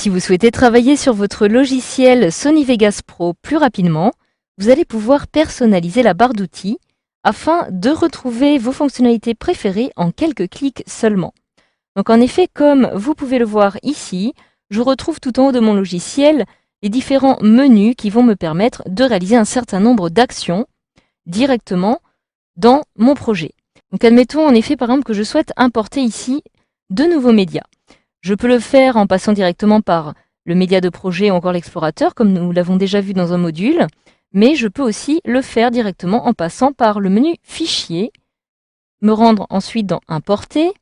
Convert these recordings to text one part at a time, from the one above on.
Si vous souhaitez travailler sur votre logiciel Sony Vegas Pro plus rapidement, vous allez pouvoir personnaliser la barre d'outils afin de retrouver vos fonctionnalités préférées en quelques clics seulement. Donc en effet, comme vous pouvez le voir ici, je retrouve tout en haut de mon logiciel les différents menus qui vont me permettre de réaliser un certain nombre d'actions directement dans mon projet. Donc admettons en effet par exemple que je souhaite importer ici de nouveaux médias. Je peux le faire en passant directement par le média de projet ou encore l'explorateur, comme nous l'avons déjà vu dans un module, mais je peux aussi le faire directement en passant par le menu Fichier, me rendre ensuite dans Importer,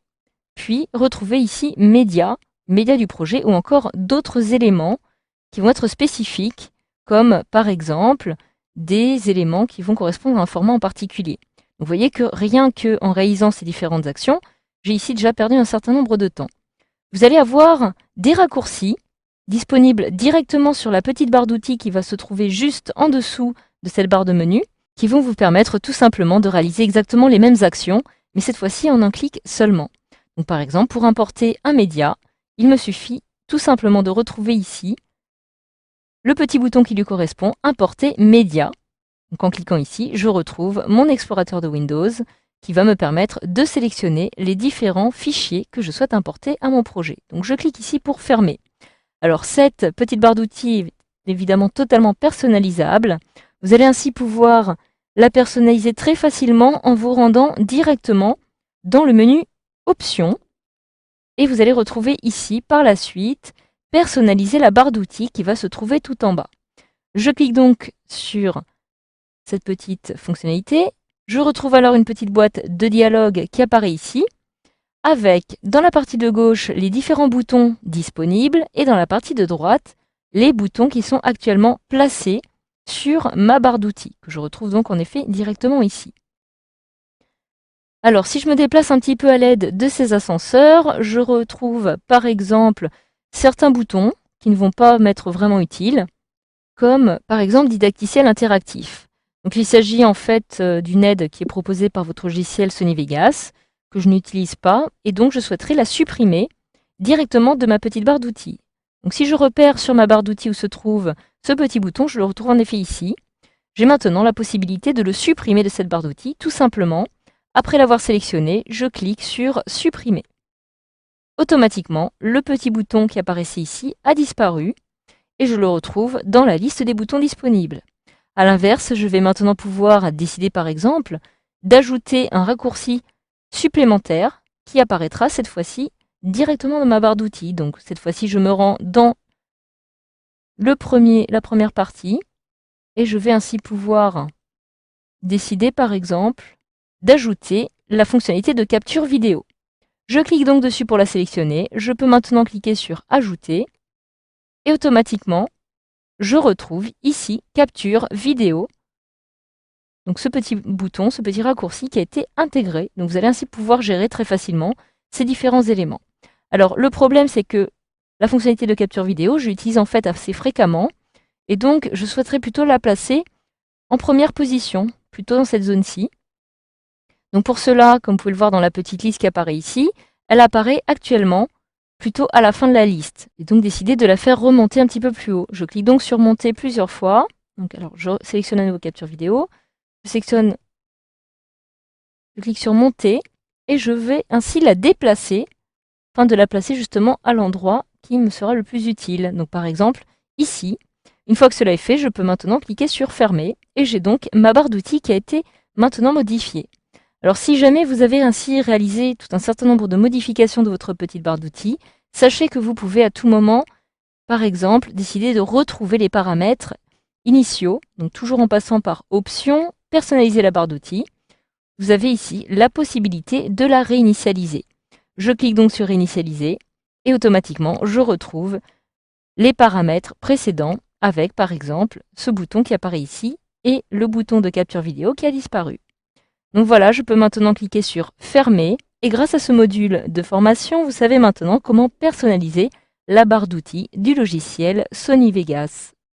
puis retrouver ici Média, média du projet ou encore d'autres éléments qui vont être spécifiques, comme par exemple des éléments qui vont correspondre à un format en particulier. Vous voyez que rien qu'en réalisant ces différentes actions, j'ai ici déjà perdu un certain nombre de temps. Vous allez avoir des raccourcis disponibles directement sur la petite barre d'outils qui va se trouver juste en dessous de cette barre de menu, qui vont vous permettre tout simplement de réaliser exactement les mêmes actions, mais cette fois-ci en un clic seulement. Donc par exemple, pour importer un média, il me suffit tout simplement de retrouver ici le petit bouton qui lui correspond, Importer média. Donc en cliquant ici, je retrouve mon explorateur de Windows qui va me permettre de sélectionner les différents fichiers que je souhaite importer à mon projet. Donc je clique ici pour fermer. Alors cette petite barre d'outils est évidemment totalement personnalisable. Vous allez ainsi pouvoir la personnaliser très facilement en vous rendant directement dans le menu Options. Et vous allez retrouver ici par la suite personnaliser la barre d'outils qui va se trouver tout en bas. Je clique donc sur cette petite fonctionnalité. Je retrouve alors une petite boîte de dialogue qui apparaît ici, avec dans la partie de gauche les différents boutons disponibles et dans la partie de droite les boutons qui sont actuellement placés sur ma barre d'outils, que je retrouve donc en effet directement ici. Alors si je me déplace un petit peu à l'aide de ces ascenseurs, je retrouve par exemple certains boutons qui ne vont pas m'être vraiment utiles, comme par exemple didacticiel interactif. Donc il s'agit en fait d'une aide qui est proposée par votre logiciel Sony Vegas, que je n'utilise pas, et donc je souhaiterais la supprimer directement de ma petite barre d'outils. Donc si je repère sur ma barre d'outils où se trouve ce petit bouton, je le retrouve en effet ici. J'ai maintenant la possibilité de le supprimer de cette barre d'outils, tout simplement. Après l'avoir sélectionné, je clique sur Supprimer. Automatiquement, le petit bouton qui apparaissait ici a disparu, et je le retrouve dans la liste des boutons disponibles. A l'inverse, je vais maintenant pouvoir décider par exemple d'ajouter un raccourci supplémentaire qui apparaîtra cette fois-ci directement dans ma barre d'outils. Donc cette fois-ci, je me rends dans la première partie et je vais ainsi pouvoir décider par exemple d'ajouter la fonctionnalité de capture vidéo. Je clique donc dessus pour la sélectionner. Je peux maintenant cliquer sur Ajouter et automatiquement, je retrouve ici Capture vidéo. Donc ce petit bouton, ce petit raccourci qui a été intégré. Donc vous allez ainsi pouvoir gérer très facilement ces différents éléments. Alors le problème, c'est que la fonctionnalité de capture vidéo, je l'utilise en fait assez fréquemment. Et donc je souhaiterais plutôt la placer en première position, plutôt dans cette zone-ci. Donc pour cela, comme vous pouvez le voir dans la petite liste qui apparaît ici, elle apparaît actuellement plutôt à la fin de la liste. Et donc décider de la faire remonter un petit peu plus haut. Je clique donc sur Monter plusieurs fois. Donc alors je sélectionne à nouveau capture vidéo. Je clique sur Monter et je vais ainsi la déplacer afin de la placer justement à l'endroit qui me sera le plus utile. Donc par exemple ici. Une fois que cela est fait, je peux maintenant cliquer sur Fermer et j'ai donc ma barre d'outils qui a été maintenant modifiée. Alors si jamais vous avez ainsi réalisé tout un certain nombre de modifications de votre petite barre d'outils, sachez que vous pouvez à tout moment, par exemple, décider de retrouver les paramètres initiaux, donc toujours en passant par Options, personnaliser la barre d'outils. Vous avez ici la possibilité de la réinitialiser. Je clique donc sur Réinitialiser et automatiquement je retrouve les paramètres précédents avec par exemple ce bouton qui apparaît ici et le bouton de capture vidéo qui a disparu. Donc voilà, je peux maintenant cliquer sur Fermer et grâce à ce module de formation, vous savez maintenant comment personnaliser la barre d'outils du logiciel Sony Vegas.